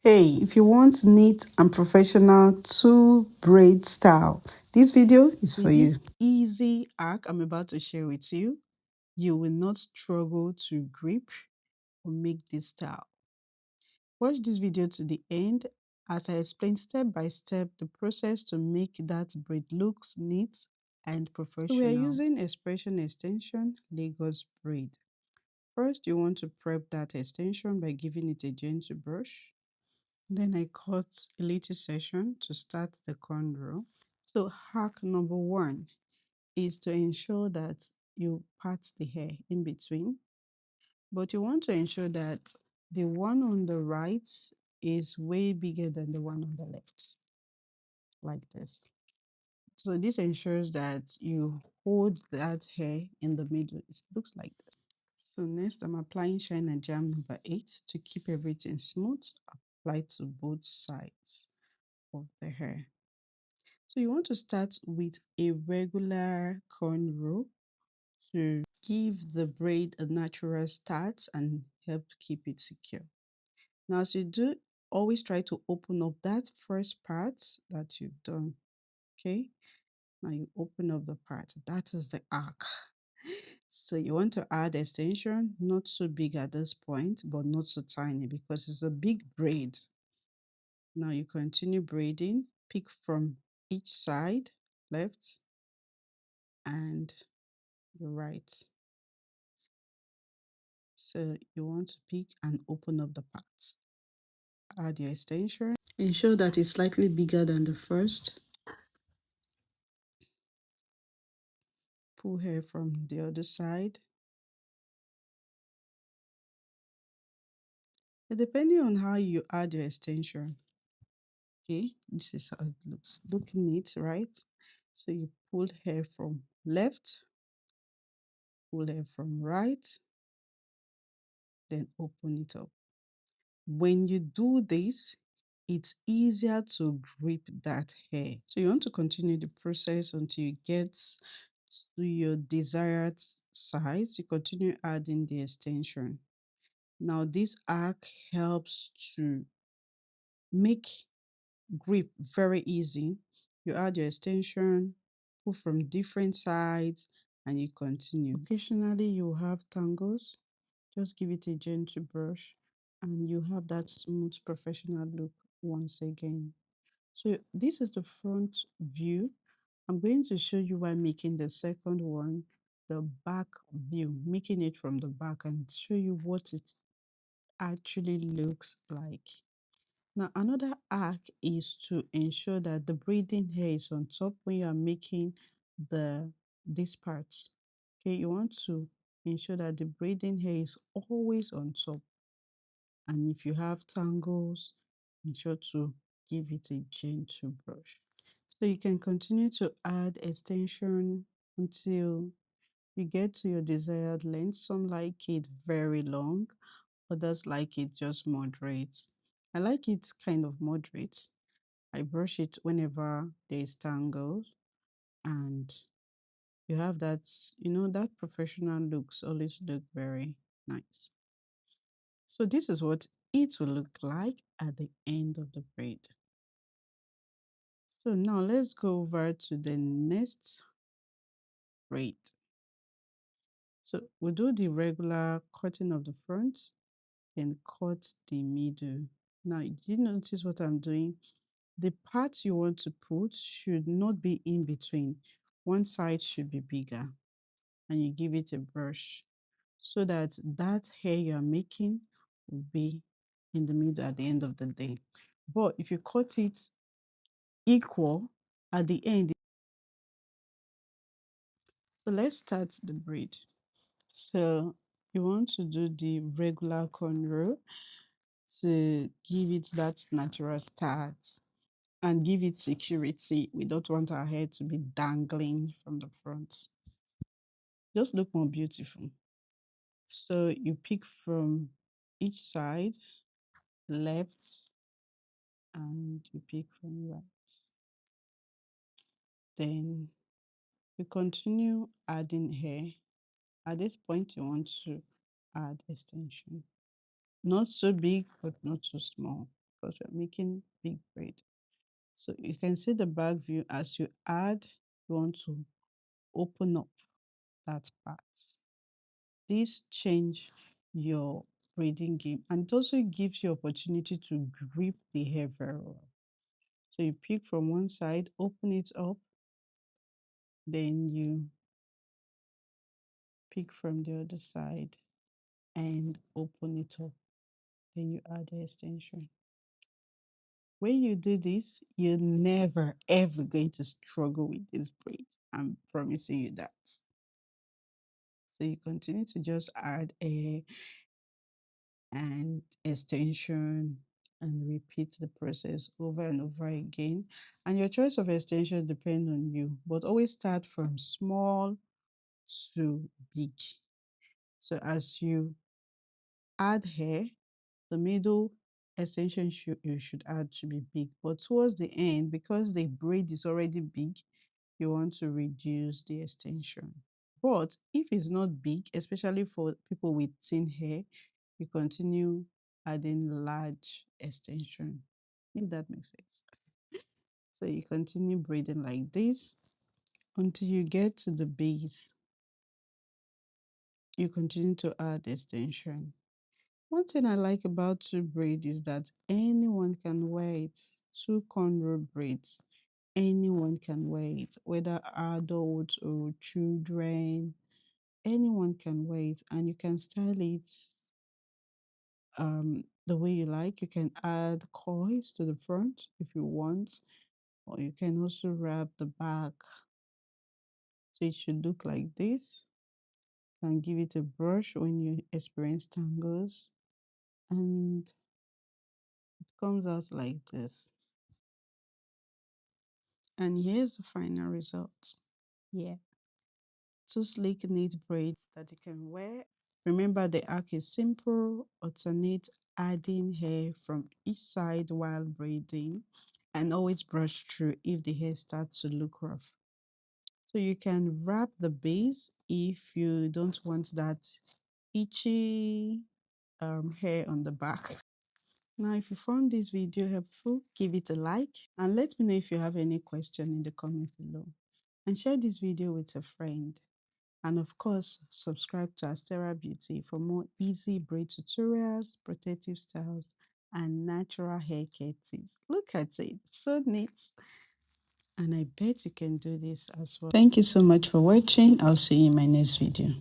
Hey, if you want neat and professional two braid style, this video is for you. This easy arc I'm about to share with you, you will not struggle to grip or make this style. Watch this video to the end as I explain step by step the process to make that braid looks neat and professional. So we are using expression extension Lagos braid. First, you want to prep that extension by giving it a gentle brush. Then I cut a little section to start the cornrow. So hack number one is to ensure that you part the hair in between, but you want to ensure that the one on the right is way bigger than the one on the left, like this. So this ensures that you hold that hair in the middle. It looks like this. So next I'm applying shine and jam number 8 to keep everything smooth, applied to both sides of the hair. So you want to start with a regular cornrow to give the braid a natural start and help keep it secure. Now as you do, always try to open up that first part that you've done. Okay, now you open up the part, that is the arc. So you want to add extension, not so big at this point, but not so tiny because it's a big braid. Now you continue braiding, pick from each side, left and the right. So you want to pick and open up the parts. Add your extension. Ensure that it's slightly bigger than the first. Pull hair from the other side. And depending on how you add your extension, okay, this is how it looks. Looking neat, right? So you pull hair from left, pull hair from right, then open it up. When you do this, it's easier to grip that hair. So you want to continue the process until you get to your desired size. You continue adding the extension. Now this arc helps to make grip very easy. You add your extension, pull from different sides, and you continue. Occasionally you have tangles. Just give it a gentle brush and you have that smooth professional look once again. So this is the front view. I'm going to show you while making the second one, the back view, making it from the back and show you what it actually looks like. Now another arc is to ensure that the braiding hair is on top when you are making these parts. Okay, you want to ensure that the braiding hair is always on top. And if you have tangles, ensure to give it a gentle brush. So you can continue to add extension until you get to your desired length. Some like it very long, others like it just moderate. I like it kind of moderate. I brush it whenever there is tangles and you have that, that professional looks always look very nice. So this is what it will look like at the end of the braid. So now let's go over to the next braid. So we'll do the regular cutting of the front and cut the middle. Now, did you notice what I'm doing? The part you want to put should not be in between. One side should be bigger and you give it a brush so that that hair you are making will be in the middle at the end of the day. But if you cut it equal at the end, so let's start the braid. So you want to do the regular cornrow to give it that natural start and give it security. We don't want our hair to be dangling from the front. Just look more beautiful. So you pick from each side, left, and you pick from right. Then you continue adding hair. At this point, you want to add extension. Not so big, but not so small. because we're making big braid. So you can see the back view. As you add, you want to open up that part. This change your braiding game, and it also gives you opportunity to grip the hair very well. So you pick from one side, open it up, then you pick from the other side and open it up. Then you add the extension. When you do this, you're never ever going to struggle with this braid. I'm promising you that. So you continue to just add a and extension and repeat the process over and over again. And your choice of extension depends on you, but always start from small to big. So as you add hair, the middle extension you should add should be big, but towards the end, because the braid is already big, you want to reduce the extension. But if it's not big, especially for people with thin hair, you continue adding large extension, if that makes sense. So you continue braiding like this until you get to the base. You continue to add extension. One thing I like about two braid is that anyone can wear it. Two cornrow braids, anyone can wear it, whether adults or children, anyone can wear it, and you can style it the way you like. You can add coils to the front if you want, or you can also wrap the back. So it should look like this. And give it a brush when you experience tangles, and it comes out like this. And here's the final result. Yeah, two sleek neat braids that you can wear. Remember, the arc is simple. Alternate adding hair from each side while braiding, and always brush through if the hair starts to look rough. So you can wrap the base if you don't want that itchy hair on the back. Now, if you found this video helpful, give it a like and let me know if you have any question in the comment below. And share this video with a friend. And of course, subscribe to Astera Beauty for more easy braid tutorials, protective styles, and natural hair care tips. Look at it, so neat. And I bet you can do this as well. Thank you so much for watching. I'll see you in my next video.